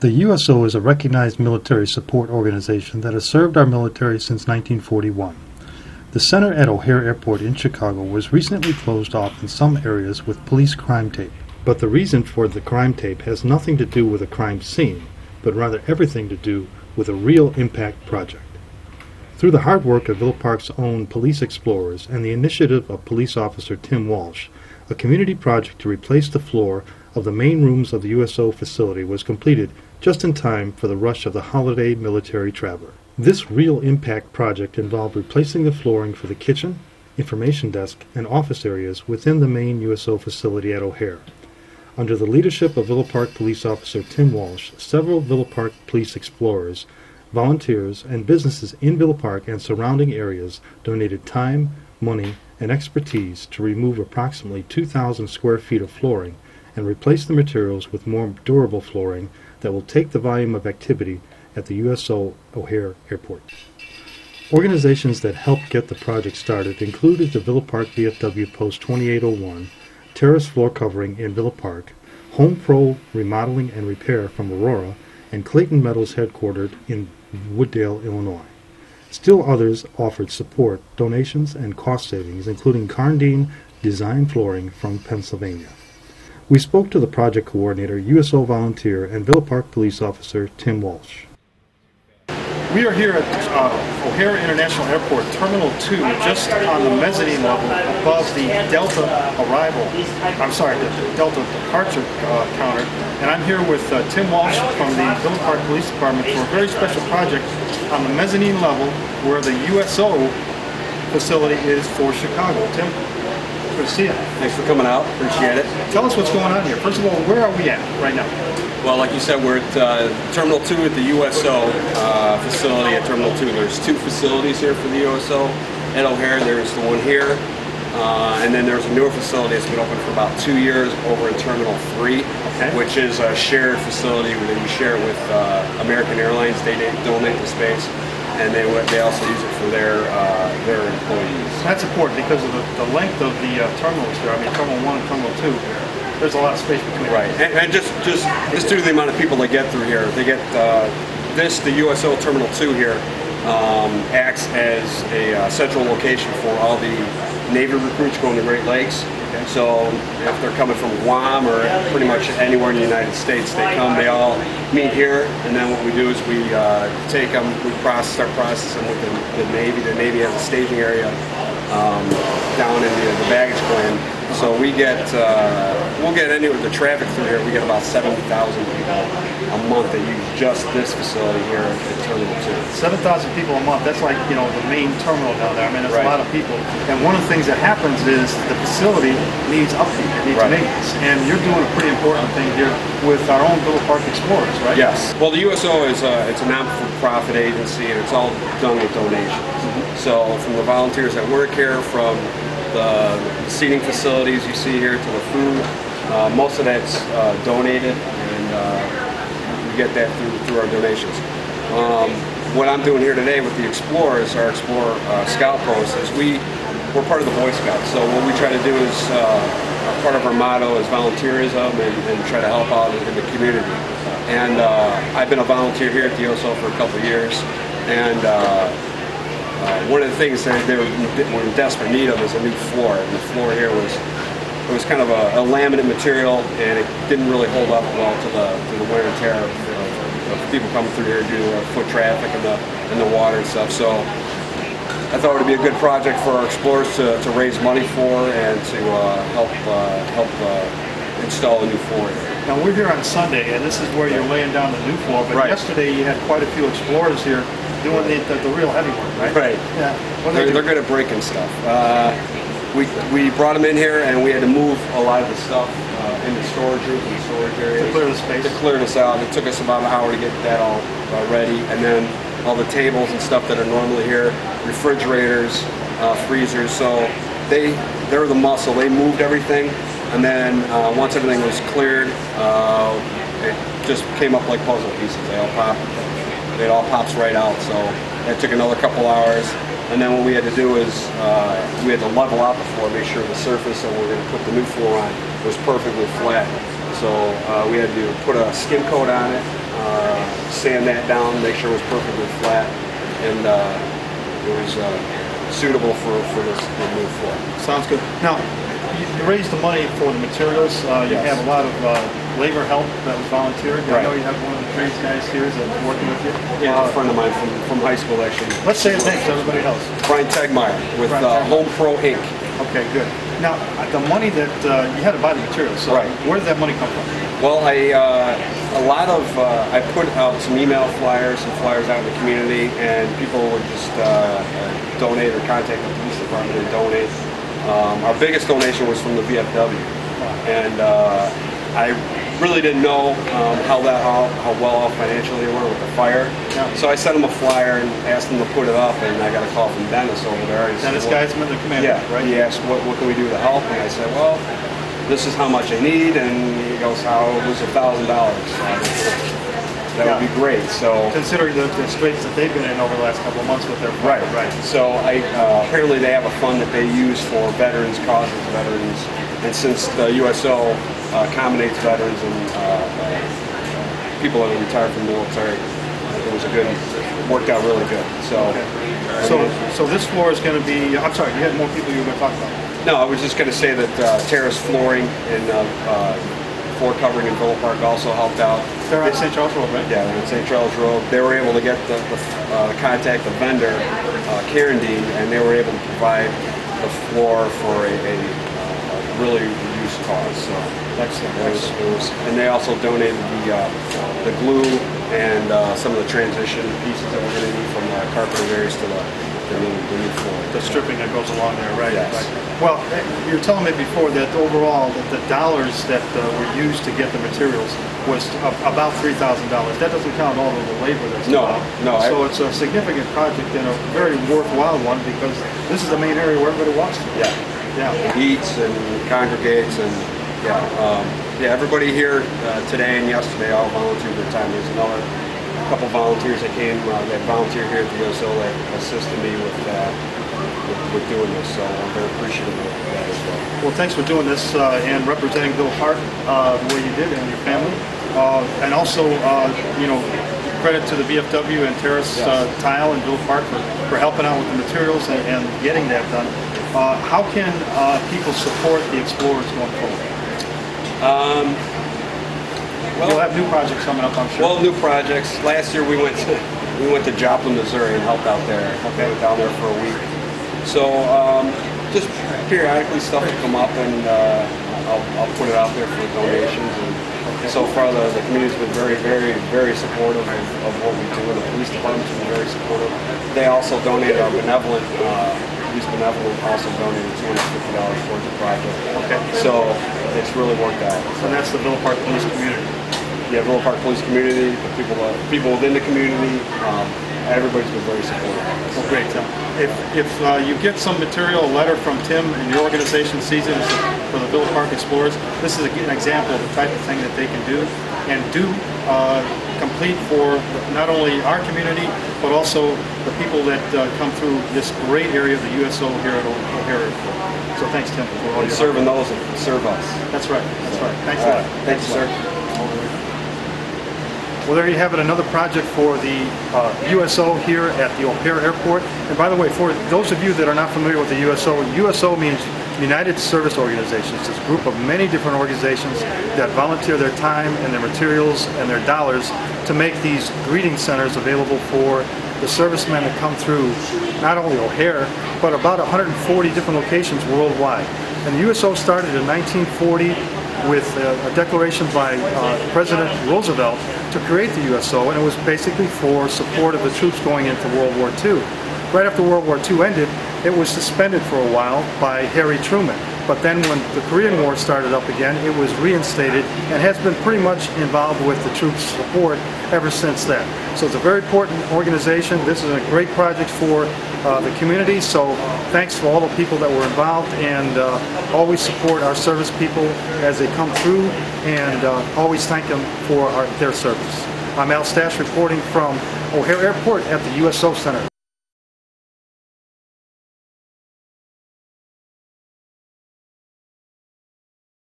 The USO is a recognized military support organization that has served our military since 1941. The center at O'Hare Airport in Chicago was recently closed off in some areas with police crime tape. But the reason for the crime tape has nothing to do with a crime scene, but rather everything to do with a real impact project. Through the hard work of Villa Park's own police explorers and the initiative of police officer Tim Walsh, a community project to replace the floor of the main rooms of the USO facility was completed just in time for the rush of the holiday military traveler. This real impact project involved replacing the flooring for the kitchen, information desk, and office areas within the main USO facility at O'Hare. Under the leadership of Villa Park Police Officer Tim Walsh, several Villa Park police explorers, volunteers, and businesses in Villa Park and surrounding areas donated time, money, and expertise to remove approximately 2,000 square feet of flooring and replace the materials with more durable flooring that will take the volume of activity at the USO O'Hare Airport. Organizations that helped get the project started included the Villa Park VFW Post 2801, Terrace Floor Covering in Villa Park, Home Pro Remodeling and Repair from Aurora, and Clayton Metals headquartered in Wooddale, Illinois. Still others offered support, donations, and cost savings, including Carndine Design Flooring from Pennsylvania. We spoke to the project coordinator, USO volunteer, and Villa Park police officer Tim Walsh. We are here at O'Hare International Airport, Terminal 2, just on the mezzanine level above the Delta Delta departure counter. And I'm here with Tim Walsh from the Villa Park Police Department for a very special project on the mezzanine level where the USO facility is for Chicago. Tim, good to see you. Thanks for coming out. Appreciate it. Tell us what's going on here. First of all, where are we at right now? Well, like you said, we're at Terminal 2 at the USO facility at Terminal 2. There's two facilities here for the USO at O'Hare. There's the one here, and then there's a newer facility that's been open for about 2 years over in Terminal 3, which is a shared facility that we share with American Airlines. They donate the space, and they also use it for their employees. That's important because of the length of the terminals here. I mean, Terminal 1 and Terminal 2. There's a lot of space between. Right, and just due to the amount of people that get through here, they get the USO Terminal 2 here acts as a central location for all the Navy recruits going to Great Lakes. Okay. So if they're coming from Guam or pretty much anywhere in the United States, they all meet here, and then what we do is we take them, we start processing with the Navy. The Navy has a staging area down in the baggage claim. So we'll get any of the traffic through here. We get about 70,000 people a month that use just this facility here at Terminal 2. 7,000 people a month. That's like, you know, the main terminal down there. I mean, that's a lot of people. And one of the things that happens is the facility needs upkeep. It needs maintenance. And you're doing a pretty important thing here with our own Villa Park Explorers, right? Yes. Well, the USO is it's a non-for-profit agency, and it's all done with donations. So from the volunteers that work here, from the seating facilities you see here to the food, most of that's donated, and we get that through our donations. What I'm doing here today with the Explorers, our Explorer Scout Post, is we're part of the Boy Scouts. So what we try to do is, part of our motto is volunteerism and try to help out in the community. And I've been a volunteer here at the USO for a couple of years, and one of the things that they were in desperate need of is a new floor. And the floor here was kind of a laminate material, and it didn't really hold up well to the wear and tear of people coming through here due to foot traffic and the water and stuff. So I thought it would be a good project for our explorers to raise money for and to help install a new floor here. Now we're here on Sunday, and this is where you're laying down the new floor. But yesterday you had quite a few explorers here doing the real heavy work, right? Right. Yeah. They're good at breaking stuff. We brought them in here, and we had to move a lot of the stuff into storage rooms and storage areas. To clear the space. To clear this out. It took us about an hour to get that all ready, and then all the tables and stuff that are normally here, refrigerators, freezers. So they're the muscle. They moved everything, and then once everything was cleared, it just came up like puzzle pieces. It all pops right out. So it took another couple hours. And then what we had to do is we had to level out the floor, make sure the surface that we're going to put the new floor on was perfectly flat. So we had to put a skim coat on it, sand that down, make sure it was perfectly flat, and it was suitable for this new floor. Sounds good. Now, you raised the money for the materials. You Yes. have a lot of labor help that was volunteered. I Right. know you have one of the trades guys here that's working with you. Yeah, a friend of mine from high school, actually. Let's say his name so everybody knows. Brian Tegmeyer with Brian Tegmeyer. Home Pro Inc. Okay, good. Now, the money that you had to buy the materials, so Right. where did that money come from? Well, I put out some email flyers and flyers out in the community, and people would just donate or contact the police department and donate. Our biggest donation was from the VFW, and I really didn't know how well off financially they were with the fire. Yeah. So I sent them a flyer and asked them to put it up, and I got a call from Dennis over there. He said, Dennis "Well," Geisman, the commander, yeah, right? he asked, what can we do to help? And I said, well, this is how much I need, and he goes, how it was $1,000. That would be great. So Considering the straits that they've been in over the last couple of months with their fire. right. So apparently they have a fund that they use for veterans, causes veterans, and since the USO accommodates veterans and people that are retired from the military, it was worked out really good. So, So this floor is going to be. I'm sorry, you had more people you were going to talk about. no, I was just going to say that terrace flooring and floor covering in Villa Park also helped out. They're on St. Charles Road, right? Yeah, they're on St. Charles Road. They were able to get contact the vendor, Karen Dean, and they were able to provide the floor for a really reduced cost. So Excellent. and they also donated the glue and some of the transition pieces that we're going to need from the carpeting areas to the new floor. The stripping that goes along there, right? Yes. Right. Well, you were telling me before that overall, that the dollars that were used to get the materials was about $3,000. That doesn't count all of the labor that's involved. No. So it's a significant project and a very worthwhile one because this is the main area where everybody walks to. Yeah. Yeah. Eats and congregates and everybody here today and yesterday all volunteered their time. There's another couple volunteers that came that volunteer here at the USO that assisted me with doing this, so I'm very appreciative of that as well. Well, thanks for doing this and representing Bill Hart the way you did and your family. And also, credit to the VFW and Terrace Tile and Bill Hart for helping out with the materials and getting that done. How can people support the Explorers going forward? You'll have new projects coming up, I'm sure. Well, new projects. Last year we went to Joplin, Missouri, and helped out there. Okay, went down there for a week. So just periodically stuff will come up, and I'll put it out there for donations. And so far, the community's been very, very, very supportive of what we do, and the police department's been very supportive. They also donated our benevolent. Police Benevolent also donated $250 towards the project. Okay. So it's really worked out. So that's the Villa Park Police community. Yeah, Villa Park Police community, the people within the community, everybody's been very supportive. Well, great, Tim. If you get some material, a letter from Tim and your organization sees it for the Villa Park Explorers, this is an example of the type of thing that they can do and do complete for not only our community, but also the people that come through this great area of the USO here at O'Hare Airport. So thanks, Tim, for all your serving those that serve us. That's right. That's right. Thanks a lot. Thank you, sir. Well, there you have it, another project for the USO here at the O'Hare Airport. And by the way, for those of you that are not familiar with the USO, USO means United Service Organizations. It's a group of many different organizations that volunteer their time and their materials and their dollars to make these greeting centers available for the servicemen that come through not only O'Hare, but about 140 different locations worldwide. And the USO started in 1940 with a declaration by President Roosevelt to create the USO, and it was basically for support of the troops going into World War II. Right after World War II ended, it was suspended for a while by Harry Truman. But then when the Korean War started up again, it was reinstated and has been pretty much involved with the troops' support ever since then. So it's a very important organization. This is a great project for the community. So thanks to all the people that were involved, and always support our service people as they come through, and always thank them for their service. I'm Al Stash reporting from O'Hare Airport at the USO Center.